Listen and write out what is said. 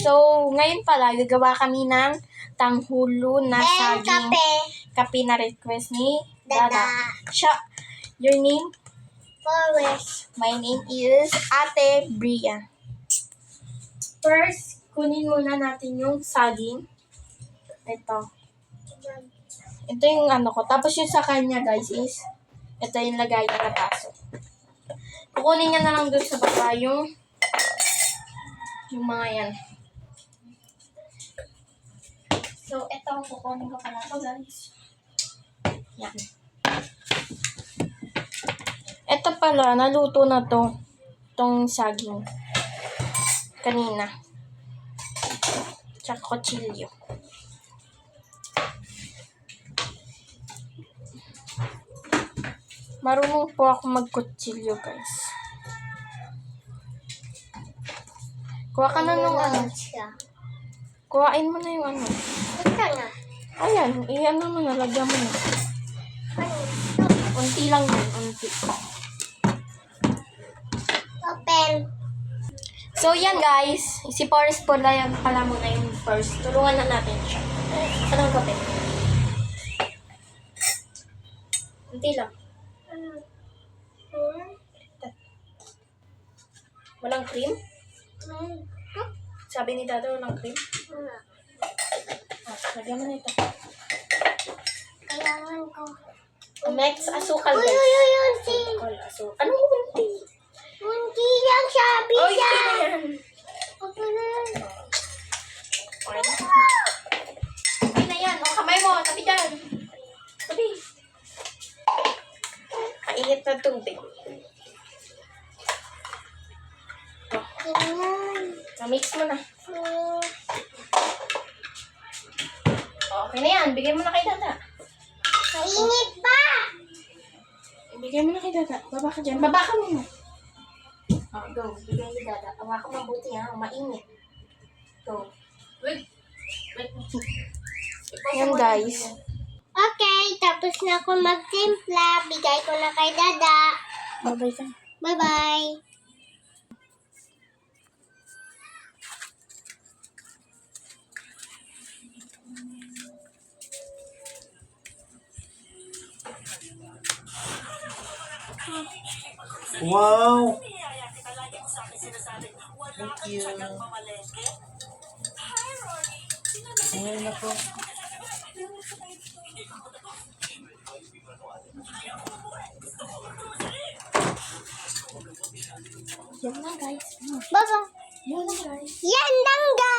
So, ngayon pala, gagawa kami ng tanghulo na saging kape na request ni Dada. Your name? Forest. My name is Ate Bria. First, kunin muna natin yung saging. Ito. Ito yung ano ko. Tapos yung sa kanya, guys, is ito yung lagay na baso. Kukunin niya na lang doon sa baba yung mga yan. So, ito ang kukunin ko pala ito, guys. Yan. Ito pala, naluto na to. Itong saging. Kanina. Tsaka kutsilyo. Marunong po ako magkutsilyo, guys. Kuha ka na nung ano. Kuhain mo na yung ano. Ito na. Ayan, iyan mo na, lagyan mo na. Unti lang yun, unti. Open. So, yan guys. Si Forrest po na yan pala muna yung first. Tulungan na natin siya. Anong kape? Unti lang. Walang cream? Sabi ni Dada, walang cream? Lagyan mo na ito. Kailangan ko. Next, asukal guys. Asukal, asukal. Anong unti? Hindi lang sabi Oh, niya. ito na yan. Okay na. Okay na. Okay na yan. O, kamay mo. Tabi dyan. Tabi. Kainit na tubig. Na-mix mo na. Okay na yan. Bigay mo na kay Dada. Mainit pa. Bigay mo na kay Dada. Baba ka dyan. Baba ka muna. Go. Bigay ni Dada. Awa ko mabuti ha. Mainit. Go. Wait. Yan guys. Okay, tapos na ako magtimpla. Bigay ko na kay Dada. Bye-bye ka. Bye-bye. Wow! Thank you. Ay, nako. Yan lang guys. Baba. Yan lang guys. Yan lang, guys.